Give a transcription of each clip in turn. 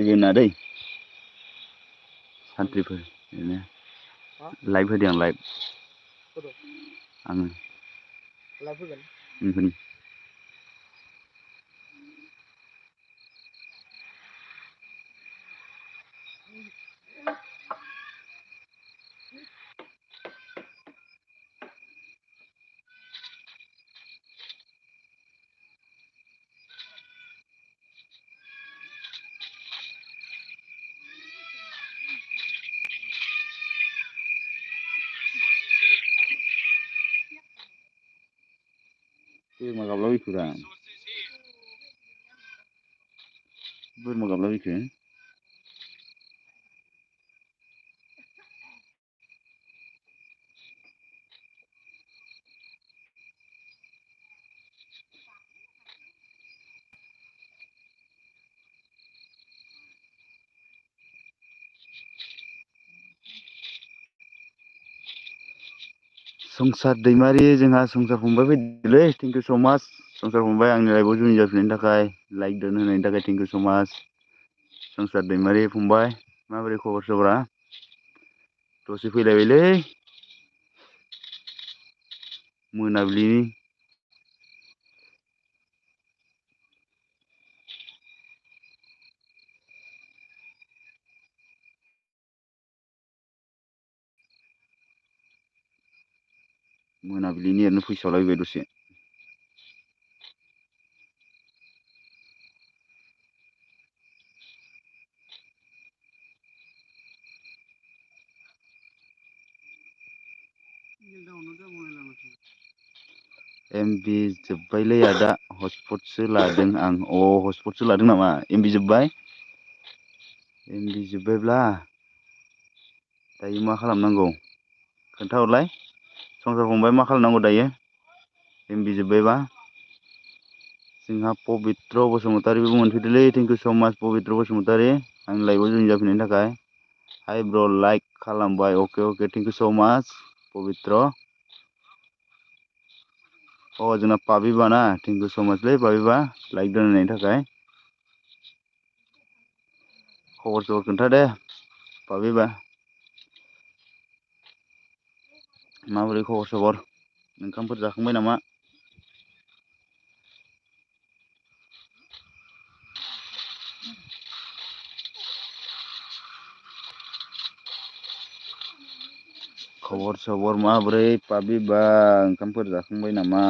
जोंना दै सानथ्रिफोर बिदिनो लाइभ होदों आं लाइभ आङो लाइभ होगोन बोरमा गाबलाबायखोरा बोरमा गाबलाबायखो संसार दैमारि जोंहा संसार फंबाय फैदोंलै थेंक इउ स माच संसार फंबाय आंनि लाइफआव जइन जाफिननायनि थाखाय लाइक दोन होनायनि थाखाय थेंक इउ स माच संसार दैमारि फंबाय माबोरै खबर सबरा दसे फैलायबायलै मोनाबिलिनि मोनाबिलिनि ओरैनो फैसावलाबायबाय दसे एमबि जोब्बायलै आदा हटस्पटसो लादों आं हटस्पटसो लादों नामा एमबि जोब्बाय एमबि जोब्बायब्ला दायो मा खालामनांगौ खोन्थाहरलाय संसार फंबाय मा खालामनांगौ दायो एमबि जोब्बायबा जोंहा पबित्र बसुमतारिबो मोनफैदोंलै थेंक इउ स माच पबित्र बसुमतारि आंनि लाइफआव जइन जाफिननायनि थाखाय हाइ ब्र' लाइक खालामबाय अके थेंक इउ स माच पबित्र जोंना पाबिबा ना थेंक इउ स माचलै पाबिबा लाइक दोननायनि थाखाय खबर सबर खोन्था दे पाबिबा माबोरै खबर सबर ओंखामफोर जाखांबाय नामा खबर सबर माबोरै पाबिबा ओंखामफोर जाखांबाय नामा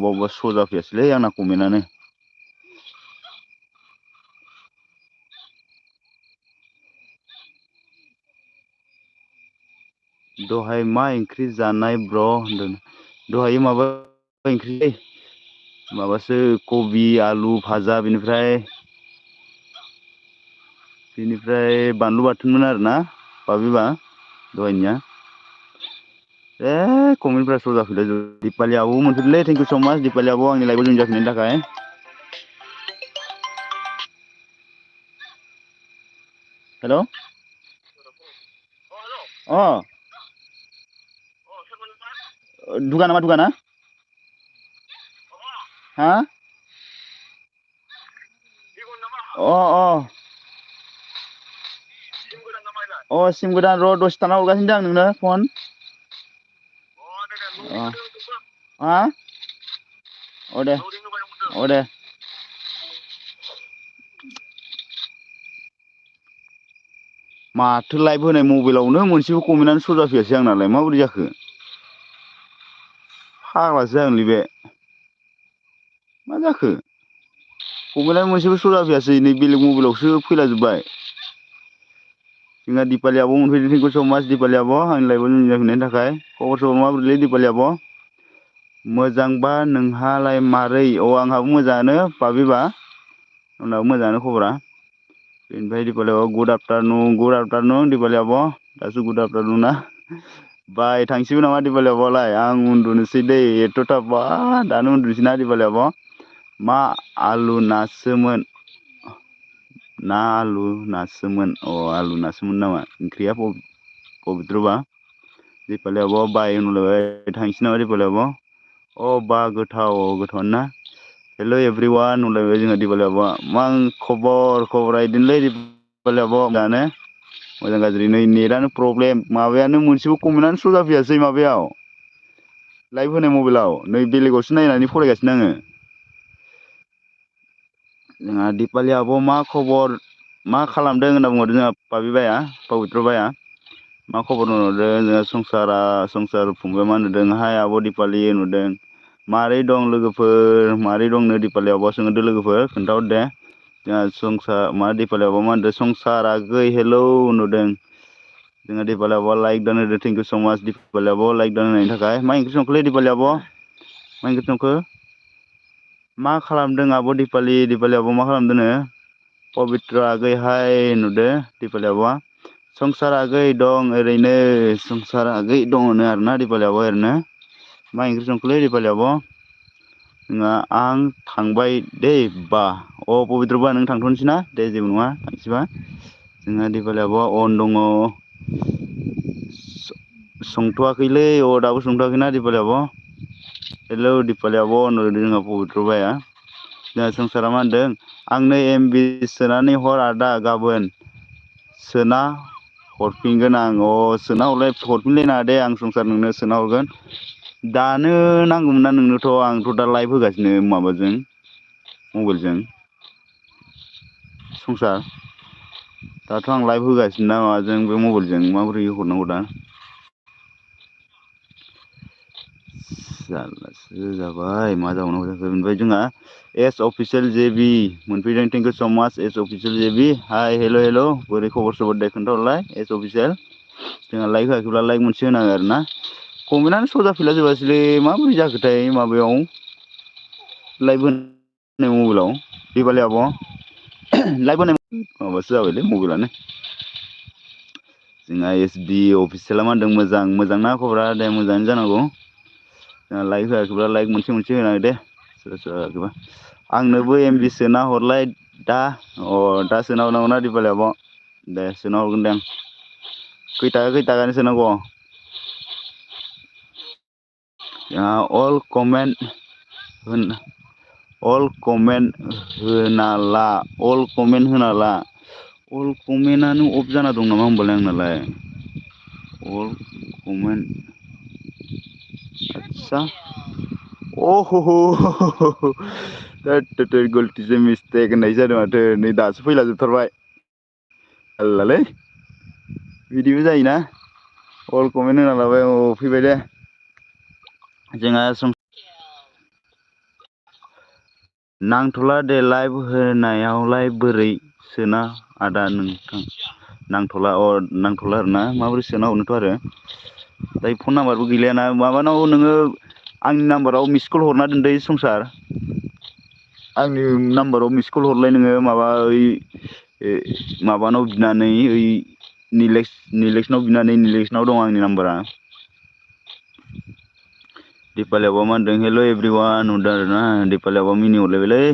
अबा श' जाफैयासैलै आंना कमेन्टआनो दहाय मा ओंख्रि जानाय ब्र' होनदों दहाय माबा ओंख्रिलै माबासो कबि आलु भाजा बेनिफ्राय बानलु बाथोनमोन आरोना पाबिबा दहायनिया कमेन्टफ्रा श' जाफैदों दिपालि आब'बो मोनफैदोंलै थेंक इउ स माच दिपालि आब' आंनि लाइफआव जइन जाफिननायनि थाखाय हेल' दुगाना मा दुगाना हा सिम गोदान र' दसे थाना हरगासिनो दं आं नोंनो फन हा दे माथो लाइभ होनाय मबाइलावनो मोनसेबो कमेन्टआनो श' जाफैयासै आंनालाय माबोरै जाखो फाग्लासो जागोनलै बे मा जाखो कमेन्टआनो मोनसेबो श' जाफैयासै नै बेलेग मबाइलावसो फैलाजोब्बाय जोंहा दिपालि आब' मोनफैदों थेंक इउ स माच दिपालि आब' आंनि लाइफआव जइन जाफिननायनि थाखाय खबर सबर माबोरैलै दिपालि आब' मोजांबा नोंहालाय मारै आंहाबो मोजाङानो पाबिबा आंनाबो मोजाङानो खबरा बेनिफ्राय दिपालि आब' गुड आफ्टारनुन दिपालि आब' दासो गुड आफ्टारनुन ना बाय थांसिगोन नामा दिपालि आब'आलाय आं उन्दुनोसै दै एथ' थाब दानो उन्दुनोसै ना दिपालि आब' मा आलु नासोमोन ना आलु नासोमोन आलु नासोमोन नामा ओंख्रिया पबित्रबा दिपालि आब' बाय होनहरलायबाय थांसै नामा दिपालि आब' अ बा गोथाव ना हेल' एभ्रिवान होनलायबाय जोंहा दिपालि आब'आ मा खबरा इदिनोलै दिपालि आब' दानो मोजां गाज्रि नै नेटआनो प्रब्लेम माबायानो मोनसेबो कमेन्टआनो श' जाफैयासै माबायाव लाइभ होनाय मबाइलाव नै बेलेगावसो नायनानै फरायगासिनो आङो जोंहा दिपालि आब' मा खबर मा खालामदों होनना बुंहरदों जोंहा पाबि बाया पबित्र बाया मा खबर होनहरदों जोंहा संसार फंबाय मा होनहरदों हाय आब' दिपालि होनहरदों मारै दं लोगोफोर मारै दं नो दिपालि आब'आ सोंहरदों लोगोफोर खोन्थाहर दे जोंहा मा दिपालि आब'आ मा होनदों संसार आगै हेलौ होनहरदों जोंहा दिपालि आब'आ लाइक दान होदों थेंक इउ स' माच दिपालि आब' लाइक दान होनायनि थाखाय मा ओंख्रि संखोलै दिपालि आब' मा ओंख्रि संखो मा खालामदों आब' दिपालि आब' मा खालामदोंनो पबित्र आगै हाय होनहरदों दिपालि आब'आ संसार आगै दं ओरैनो संसार आगै दङ होनो आरोना दिपालि आब'आ ओरैनो मा ओंख्रि संखोलै दिपालि आब' जोंहा आं थांबाय दै बा पबित्र बा नों थांथ'नोसै ना दे जेबो नङा थांसैबा जोंहा दिपालि आब'आ अन दङ संथ'वाखैलै दाबो संथ'वाखैना दिपालि आब' हेलौ दिपालि आब' होनहरदों जोंहा पबित्र बाया जोंहा संसारा मा होनदों आंनो MB सोनानै हर आदा गाबोन सोना हरफिनगोन आं सोना हरफिनलायनाङा दे आं संसार नोंनो सोना हरगोन दानो नांगौमोन ना नोंनोथ' आंथ' दा लाइभ होगासिनो माबाजों मबाइलजों संसार दाथ' आं लाइभ होगासिनो ना माबाजों बे मबाइलजों माबोरै हरनांगौ दा जारलासो जाबाय मा जाबावनांगौ जाखो ओमफ्राय जोंहा एस अफिसियेल JB मोनफैदों thank you so' much S अफिसियेल JB हाय हेल' बोरै खबर सबर दे खोन्थाहरलाय एस अफिसियेल जोंहा लाइक होआखैब्ला लाइक मोनसे होनाङो आरो ना कमेन्टआनो श' जाफैला जोबासैलै माबोरै जाखोथाय माबायाव लाइभ होनाय मबाइलाव दिपालि आब' लाइभ होनाय माबासो जाबायलै मबाइलानो जोंहा SD अफिसियेला मा होनदों मोजां ना खबरा दे मोजाङानो जानांगौ जोंहा लाइक होआखैब्ला लाइक मोनसे होनाङो दे सोरबा होआखैबा आंनोबो MB सोना हरलाय दा दा सोना हरनांगौना दिपालि आब' दे सोना हरगोन दे आं खैथाखानि सोनांगौ जोंहा अल कमेन्ट होना ला अल कमेन्टआनो अफ जाना दं नामा होमबालाय आंनालाय अल कमेन्ट आदसा गलटिसो मिस्टेक होननाय जादों माथो नै दासो फैला जोबथारबाय जारलालै बिदिबो जायोना अल कमेन्ट होना लाबाय फैबाय दे जोंहा नांथ'ला दे लाइभ होनायावलाय बोरै सोना आदा नोंथां नांथ'ला आरोना माबोरै सोना हरनोथ' आरो दायो फन नाम्बारबो गैलायाना माबानाव नोङो आंनि नाम्बाराव मिस कल हरना दोनदै संसार आंनि नाम्बाराव मिस कल हरलाय नोङो माबा माबानाव बिनानै निलेक्सनाव बिनानै निलेक्सनाव दं आंनि नाम्बारा दिपालि आब'आ मा होनदों हेल' एभ्रिवान होनहरदों आरोना दिपालि आब'आ मिनि हरलायबायलै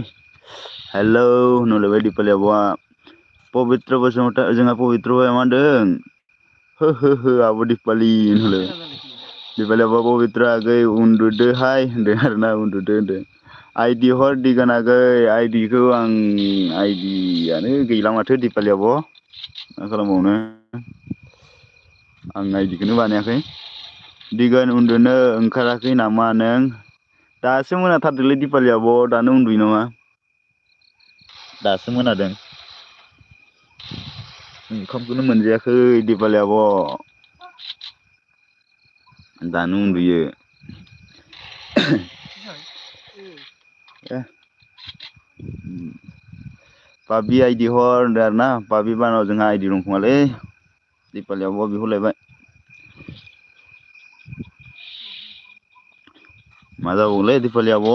हेलौ होनहरलायबाय दिपालि आब'आ पबित्र बसुमतारी जोंहा पबित्र मा होनदों हो आब' दिपालि होनहरलायबाय दिपालि आब'आ पबित्र आगै उन्दुदोहाय होनदों आरोना उन्दुदो होनदों आइदि हर दिगान आगै आइदिखौ आइदियानो गैला माथो दिपालि आब' मा खालामबावनो आं आइदिखौनो बानायाखै दिगान उन्दुनो ओंखाराखै नामा नों दासो मोनाथारदोंलै दिपालि आब' दानो उन्दुयो नामा दासो मोनादों ओंखामखौनो मोनजायाखै दिपालि आब' दानो उन्दुयो पाबि आइदि हर होनदों आरोना पाबि बानाव जोंहा आइदि दंखोमालै दिपालि आब'आ बिहरलायबाय मा जाबावगोनलै दिपालि आब'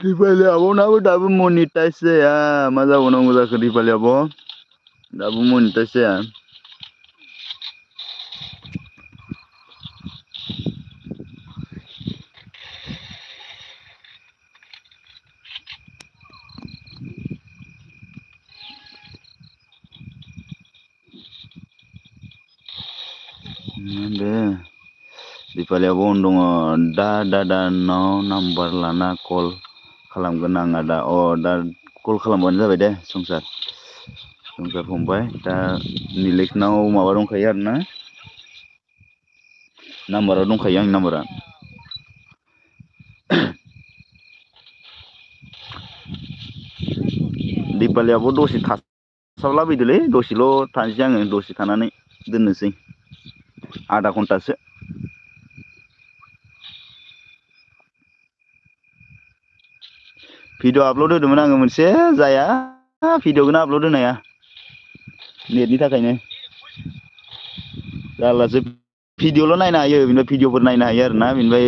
दिपालि आब'नाबो दाबो मनिटाइज जाया मा जाबावनांगौ जाखो दिपालि आब' दाबो मनिटाइज जाया दिपालियाबो अन दङ दा दादानाव नाम्बार लाना कल खालामगोन आं आदा दा कल खालामबानो जाबाय दे संसार फंबाय दा निलेशनाव माबा दंखायो आरो ना नाम्बारा दंखायो आंनि नाम्बारा दिपालियाबो दसे थासाबलाबायदोलै दसेल' थानोसै आङो दसे थानानै दोननोसै आधा घन्टासो भिडिअ आपल'ड होदोंमोन आङो मोनसे जाया भिडिअखौनो आपल'ड होनो हाया नेटनि थाखायनो जारलासो भिडिअल' नायनो हायो बेनिफ्राय भिडिअफोर नायनो हायो आरो ना बेनिफ्राय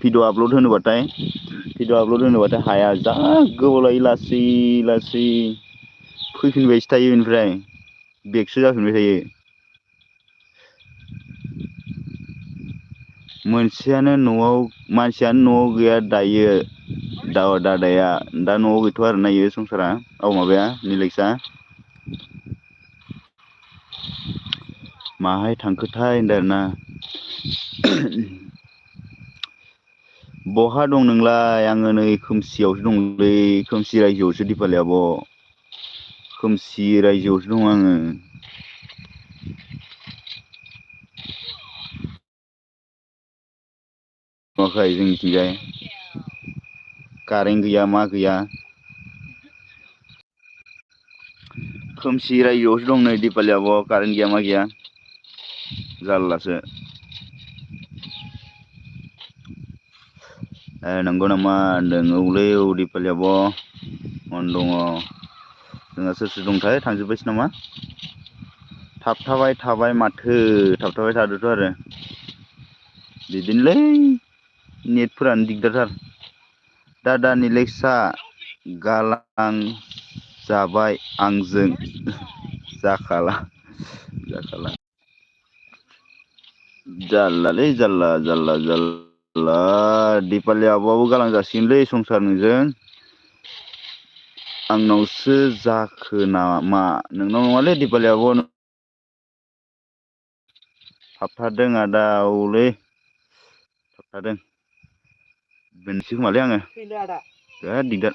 भिडिअ आपल'ड होनोबाथाय हाया जा गोबाव लायो लासै लासै फैफिनबायसो थायो बेनिफ्राय बेगसो जाफिनबाय थायो मानसियानो न'आव गैया दायो दादाया दा न'आव गैथ'आ आरोना इयो संसारा माबाया निलेशआ माहाय थांखोथाय होनदों आरोना बहा दं नोंलाय आङो नै खोमसियावसो दंलै खोमसि रायजोआवसो दिपालि आब' खोमसि रायजोआवसो दङ आङो नुवाखै जोंनिथिंजाय कारेन्ट गैया मा गैया खोमसि रायजोआवसो दं नै दिपालि आब' कारेन्ट गैया मा गैया जारलासो नंगौ नामा होनदों औलै औ दिपालि आब' अन दङ जोंहा सोर सोर दंथाय थांजोब्बायसो नामा थाबथाबाय थाबाय माथो थाबथाबाय थादोथ' आरो बिदिनोलै नेटफोरानो दिगदारथार दादा निलेशआ गालां जाबाय आंजों जाखाला जारलालै जारला दिपालि आब'आबो गालां जासिगोनलै संसार नोंजों आंनावसो जाखो नामा नोंनाव नङालै दिपालि आब' थाबथादों आदा औलै थाबथादों दोनसै खोमालै आङो बिराद दिगदार